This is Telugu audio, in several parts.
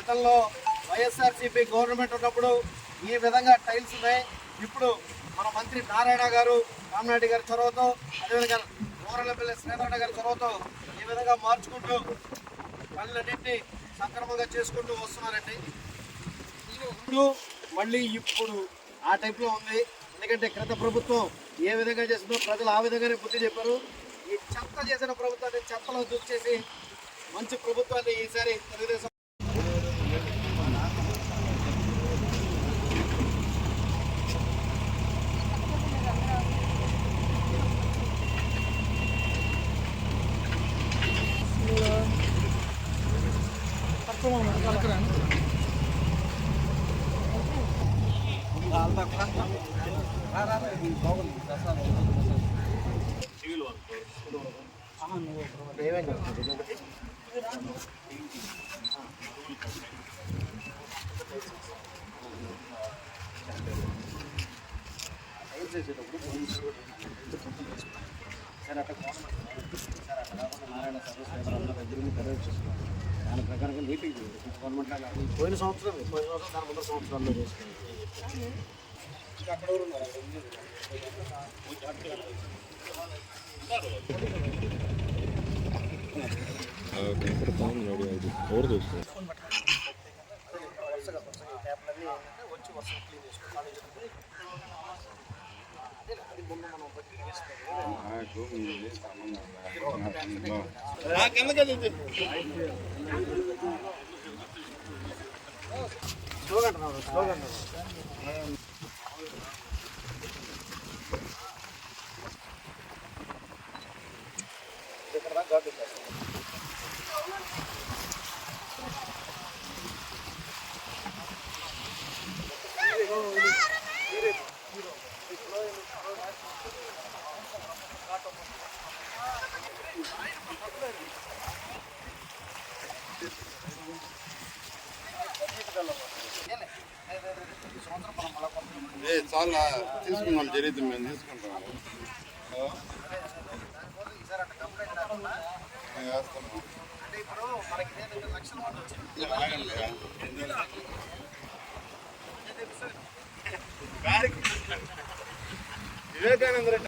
గతంలో వైఎస్ఆర్సీపీ గవర్నమెంట్ ఉన్నప్పుడు ఈ విధంగా టైల్స్ ఉన్నాయి. ఇప్పుడు మన మంత్రి నారాయణ గారు రామనాయుడు గారి చొరవతో, అదేవిధంగా మోరలపల్లి శ్రీధరణ గారి చొరవతో ఈ విధంగా మార్చుకుంటూ పనులన్నింటినీ సక్రమంగా చేసుకుంటూ వస్తున్నారండి. ఇప్పుడు మళ్ళీ ఇప్పుడు ఆ టైప్లో ఉంది. ఎందుకంటే గత ప్రభుత్వం ఏ విధంగా చేసిందో ప్రజలు ఆ విధంగానే బుద్ధి చెప్పారు. ఈ చెత్త చేసిన ప్రభుత్వాన్ని చెత్తలో దూచేసి మంచి ప్రభుత్వాన్ని ఈసారి తెలుగుదేశం దాని ప్రకారంగా నీటికి గవర్నమెంట్ లాగా పోయిన సంవత్సరం దాని ముందు సంవత్సరాల్లో చేసుకుని అక్కడ వచ్చి వర్షం క్లీన్ చేసుకోవాలి. అది ముందు మనం స్లోగన్ ఇక్కడ దాకా గార్డు చాలా తీసుకున్నాం, జరిగితే మేము తీసుకుంటాము. వివేకానంద రెడ్డి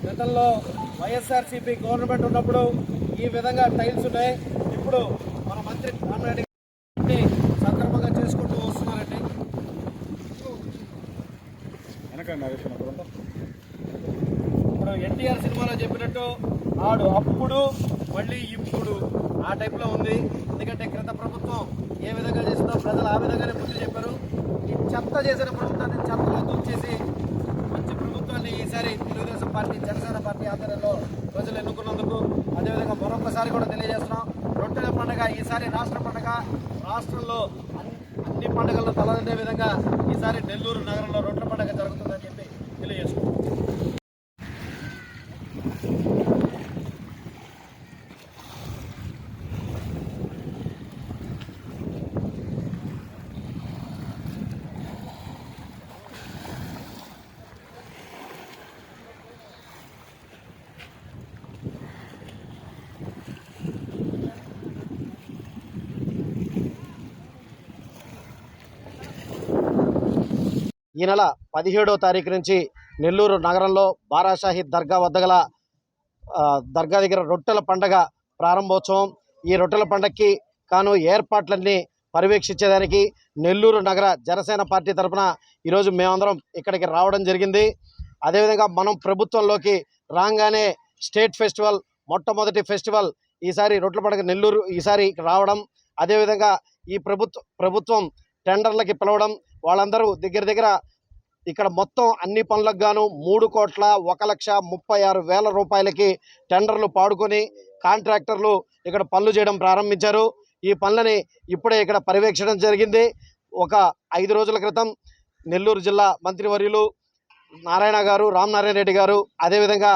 గతంలో వైఎస్ఆర్సీపీ గవర్నమెంట్ ఉన్నప్పుడు ఈ విధంగా టైల్స్ ఉన్నాయి. ఇప్పుడు మన మంత్రి రామనాయుడు గారిని సక్రమంగా చేసుకుంటూ వస్తున్నారండి. ఇప్పుడు ఎన్టీఆర్ సినిమాలో చెప్పినట్టు ఆడు అప్పుడు మళ్ళీ ఇప్పుడు ఆ టైప్లో ఉంది. ఎందుకంటే గత ప్రభుత్వం ఏ విధంగా చేసిందో ప్రజలు ఆ విధంగానే బుద్ధి చెప్పారు. ఈ చెత్త చేసిన ప్రభుత్వాన్ని చెత్తలో దూచేసి మంచి ప్రభుత్వాన్ని ఈసారి తెలుగుదేశం పార్టీ, జనసేన పార్టీ ఆధ్వర్యంలో ప్రజలు ఎన్నుకున్నందుకు అదేవిధంగా మరొకసారి కూడా తెలియజేస్తున్నాం. రొట్టెల పండుగ ఈసారి రాష్ట్ర పండుగ. రాష్ట్రంలో అన్ని పండుగల్లో తలదే విధంగా ఈసారి నెల్లూరు నగరంలో రొట్టెల పండుగ జరుగుతుందని చెప్పి తెలియజేస్తున్నాం. ఈ నెల 17వ తారీఖు నుంచి నెల్లూరు నగరంలో బారాషాహి దర్గా వద్ద గల దర్గా దగ్గర రొట్టెల పండగ ప్రారంభోత్సవం. ఈ రొట్టెల పండగకి కాను ఏర్పాట్లన్నీ పర్యవేక్షించేదానికి నెల్లూరు నగర జనసేన పార్టీ తరఫున ఈరోజు మేమందరం ఇక్కడికి రావడం జరిగింది. అదేవిధంగా మనం ప్రభుత్వంలోకి రాగానే స్టేట్ ఫెస్టివల్, మొట్టమొదటి ఫెస్టివల్ ఈసారి రొట్టెల పండుగ నెల్లూరు ఈసారి రావడం, అదేవిధంగా ఈ ప్రభుత్వం టెండర్లకి పిలవడం, వాళ్ళందరూ దగ్గర ఇక్కడ మొత్తం అన్ని పనులకు గాను 3,01,36,000 రూపాయలకి టెండర్లు పాడుకొని కాంట్రాక్టర్లు ఇక్కడ పనులు చేయడం ప్రారంభించారు. ఈ పనులని ఇప్పుడే ఇక్కడ పర్యవేక్షించడం జరిగింది. ఒక 5 రోజుల క్రితం నెల్లూరు జిల్లా మంత్రివర్యులు నారాయణ గారు, రామనారాయణ రెడ్డి గారు, అదేవిధంగా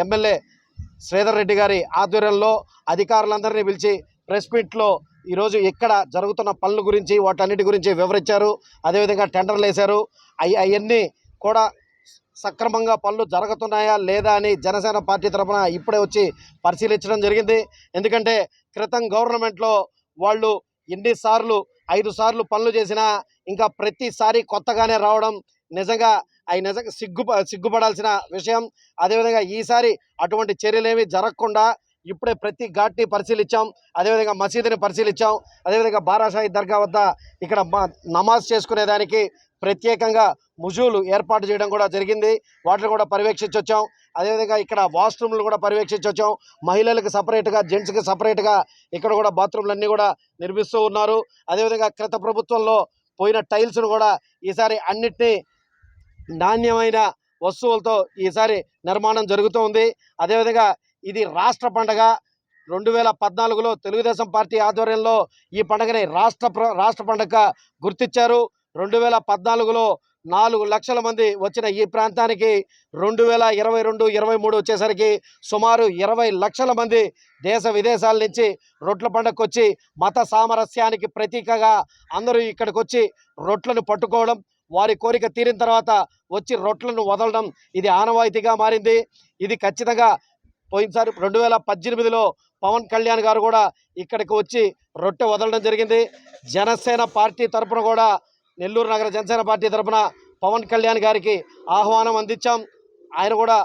ఎమ్మెల్యే శ్రీధర్ రెడ్డి గారి ఆధ్వర్యంలో అధికారులందరినీ పిలిచి ప్రెస్ మీట్లో ఈరోజు ఇక్కడ జరుగుతున్న పనుల గురించి వాటన్నిటి గురించి వివరించారు. అదేవిధంగా టెండర్లు వేశారు. అవన్నీ కూడా సక్రమంగా పనులు జరుగుతున్నాయా లేదా అని జనసేన పార్టీ తరఫున ఇప్పుడే వచ్చి పరిశీలించడం జరిగింది. ఎందుకంటే క్రితం గవర్నమెంట్లో వాళ్ళు ఎన్నిసార్లు 5 సార్లు పనులు చేసినా ఇంకా ప్రతిసారి కొత్తగానే రావడం నిజంగా సిగ్గుపడాల్సిన విషయం. అదేవిధంగా ఈసారి అటువంటి చర్యలేమీ జరగకుండా ఇప్పుడే ప్రతి ఘాట్ని పరిశీలించాం. అదేవిధంగా మసీదుని పరిశీలించాం. అదేవిధంగా బారాషాహి దర్గా వద్ద ఇక్కడ నమాజ్ చేసుకునేదానికి ప్రత్యేకంగా ముజులు ఏర్పాటు చేయడం కూడా జరిగింది. వాటిని కూడా పర్యవేక్షించొచ్చాం. అదేవిధంగా ఇక్కడ వాష్రూమ్లు కూడా పర్యవేక్షించొచ్చాం. మహిళలకు సపరేట్గా, జెంట్స్కి సపరేట్గా ఇక్కడ కూడా బాత్రూమ్లు అన్నీ కూడా నిర్మిస్తూ ఉన్నారు. అదేవిధంగా గత ప్రభుత్వంలో పోయిన టైల్స్ను కూడా ఈసారి అన్నిటినీ నాణ్యమైన వస్తువులతో ఈసారి నిర్మాణం జరుగుతూ ఉంది. అదేవిధంగా ఇది రాష్ట్ర పండగ. 2014లో తెలుగుదేశం పార్టీ ఆధ్వర్యంలో ఈ పండుగని రాష్ట్ర పండుగగా గుర్తించారు. 2014లో 4 లక్షల మంది వచ్చిన ఈ ప్రాంతానికి 2022-23 వచ్చేసరికి సుమారు 20 లక్షల మంది దేశ విదేశాల నుంచి రొట్ల పండుగకు వచ్చి మత సామరస్యానికి ప్రతీకగా అందరూ ఇక్కడికి వచ్చి రొట్లను పట్టుకోవడం, వారి కోరిక తీరిన తర్వాత వచ్చి రొట్లను వదలడం ఇది ఆనవాయితీగా మారింది. ఇది ఖచ్చితంగా పోయినసారి 2018లో పవన్ కళ్యాణ్ గారు కూడా ఇక్కడికి వచ్చి రొట్టె వదలడం జరిగింది. జనసేన పార్టీ తరఫున కూడా నెల్లూరు నగర జనసేన పార్టీ తరఫున పవన్ కళ్యాణ్ గారికి ఆహ్వానం అందించాం. ఆయన కూడా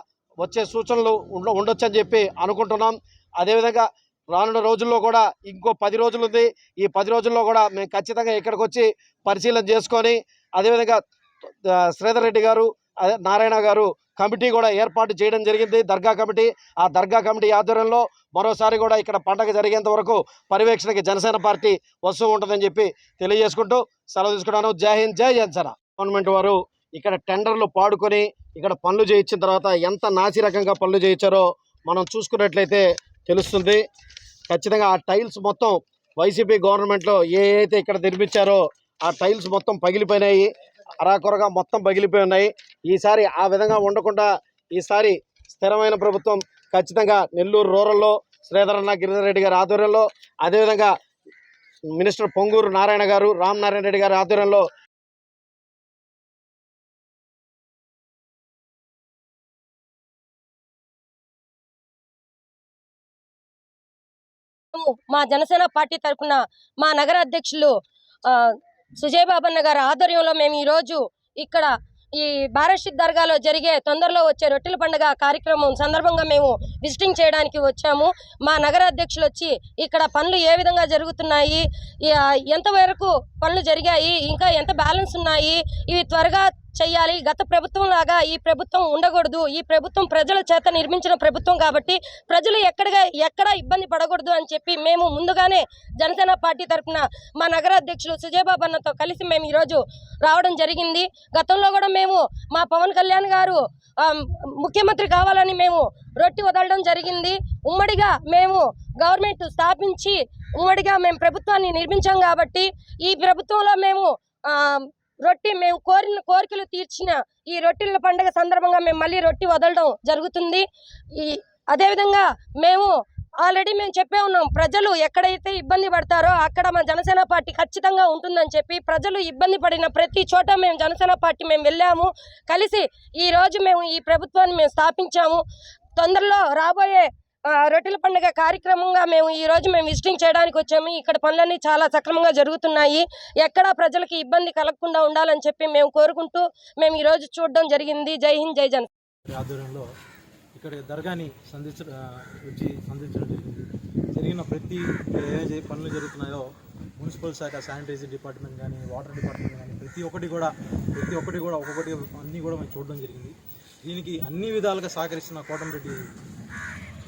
వచ్చే సూచనలు ఉండొచ్చని చెప్పి అనుకుంటున్నాం. అదేవిధంగా రానున్న రోజుల్లో కూడా ఇంకో 10 రోజులు ఉంది. ఈ 10 రోజుల్లో కూడా మేము ఖచ్చితంగా ఇక్కడికి వచ్చి పరిశీలన చేసుకొని అదేవిధంగా శ్రీధర్ రెడ్డి గారు, నారాయణ గారు కమిటీ కూడా ఏర్పాటు చేయడం జరిగింది, దర్గా కమిటీ. ఆ దర్గా కమిటీ ఆధ్వర్యంలో మరోసారి కూడా ఇక్కడ పండగ జరిగేంత వరకు పర్యవేక్షణకి జనసేన పార్టీ వస్తూ ఉంటుందని చెప్పి తెలియజేసుకుంటూ సెలవు తీసుకున్నాను. జై హింద్, జై జనసేన. గవర్నమెంట్ వారు ఇక్కడ టెండర్లు పాడుకొని ఇక్కడ పనులు చేయించిన తర్వాత ఎంత నాసిరకంగా పనులు చేయించారో మనం చూసుకున్నట్లయితే తెలుస్తుంది. ఖచ్చితంగా ఆ టైల్స్ మొత్తం వైసీపీ గవర్నమెంట్లో అయితే ఇక్కడ నిర్మించారో ఆ టైల్స్ మొత్తం పగిలిపోయినాయి, అరాకొరగా మొత్తం పగిలిపోయి ఉన్నాయి. ఈసారి ఆ విధంగా ఉండకుండా ఈసారి స్థిరమైన ప్రభుత్వం ఖచ్చితంగా నెల్లూరు రూరల్లో శ్రీధరన్న గిరిధర్ రెడ్డి గారి ఆధ్వర్యంలో, అదేవిధంగా మినిస్టర్ పొంగూరు నారాయణ గారు, రామనారాయణ రెడ్డి గారి ఆధ్వర్యంలో మా జనసేన పార్టీ తరఫున మా నగర అధ్యక్షులు సుజయ్ బాబన్న గారి ఆధ్వర్యంలో మేము ఈరోజు ఇక్కడ ఈ బారాషాహి దర్గాలో జరిగే తొందరలో వచ్చే రొట్టెల పండుగ కార్యక్రమం సందర్భంగా మేము విజిటింగ్ చేయడానికి వచ్చాము. మా నగర అధ్యక్షులు వచ్చి ఇక్కడ పనులు ఏ విధంగా జరుగుతున్నాయి, ఎంతవరకు పనులు జరిగాయి, ఇంకా ఎంత బ్యాలెన్స్ ఉన్నాయి, ఇవి త్వరగా చెయ్యాలి. గత ప్రభుత్వం లాగా ఈ ప్రభుత్వం ఉండకూడదు. ఈ ప్రభుత్వం ప్రజల చేత నిర్మించిన ప్రభుత్వం కాబట్టి ప్రజలు ఎక్కడ ఇబ్బంది పడకూడదు అని చెప్పి మేము ముందుగానే జనసేన పార్టీ తరఫున మా నగర అధ్యక్షులు సుజయ్ బాబు అన్నతో కలిసి మేము ఈరోజు రావడం జరిగింది. గతంలో కూడా మేము మా పవన్ కళ్యాణ్ గారు ముఖ్యమంత్రి కావాలని మేము రొట్టి వదలడం జరిగింది. ఉమ్మడిగా మేము గవర్నమెంట్ స్థాపించి ఉమ్మడిగా మేము ప్రభుత్వాన్ని నిర్మించాం కాబట్టి ఈ ప్రభుత్వంలో మేము మేము కోరిన కోరికలు తీర్చిన ఈ రొట్టెల పండుగ సందర్భంగా మేము మళ్ళీ రొట్టి వదలడం జరుగుతుంది. అదేవిధంగా మేము ఆల్రెడీ మేము చెప్పే ఉన్నాం, ప్రజలు ఎక్కడైతే ఇబ్బంది పడతారో అక్కడ మా జనసేన పార్టీ ఖచ్చితంగా ఉంటుందని చెప్పి ప్రజలు ఇబ్బంది పడిన ప్రతి చోట మేము జనసేన పార్టీ మేము వెళ్ళాము. కలిసి ఈరోజు మేము ఈ ప్రభుత్వాన్ని మేము స్థాపించాము. తొందరలో రాబోయే రొట్టెల పండుగ కార్యక్రమంగా మేము ఈరోజు మేము విజిటింగ్ చేయడానికి వచ్చాము. ఇక్కడ పనులన్నీ చాలా సక్రమంగా జరుగుతున్నాయి. ఎక్కడా ప్రజలకి ఇబ్బంది కలగకుండా ఉండాలని చెప్పి మేము కోరుకుంటూ మేము ఈరోజు చూడడం జరిగింది. జై హింద్, జై జన. ఆధ్వర్యంలో ఇక్కడ దర్గాని సంధించడం జరిగింది. జరిగిన ప్రతి ఏ పనులు జరుగుతున్నాయో మున్సిపల్ శాఖ, శానిటైజర్ డిపార్ట్మెంట్ కానీ, వాటర్ డిపార్ట్మెంట్ కానీ ప్రతి ఒక్కటి కూడా ఒక్కొక్కటి అన్నీ కూడా మేము చూడడం జరిగింది. దీనికి అన్ని విధాలుగా సహకరిస్తున్న కోటంరెడ్డి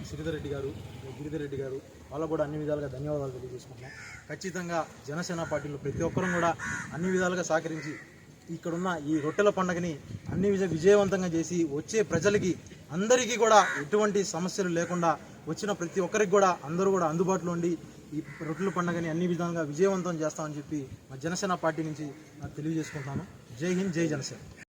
శ్రీధర్ రెడ్డి గారు, గిరిధర్ రెడ్డి గారు వాళ్ళకు కూడా అన్ని విధాలుగా ధన్యవాదాలు తెలియజేసుకుంటున్నాం. ఖచ్చితంగా జనసేన పార్టీలో ప్రతి ఒక్కరూ కూడా అన్ని విధాలుగా సహకరించి ఇక్కడున్న ఈ రొట్టెల పండుగని అన్ని విజయవంతంగా చేసి వచ్చే ప్రజలకి అందరికీ కూడా ఎటువంటి సమస్యలు లేకుండా వచ్చిన ప్రతి ఒక్కరికి కూడా అందరూ కూడా అందుబాటులో ఉండి ఈ రొట్టెల పండుగని అన్ని విధాలుగా విజయవంతం చేస్తామని చెప్పి మా జనసేన పార్టీ నుంచి తెలియజేసుకుంటున్నాను. జై హింద్, జై జనసేన.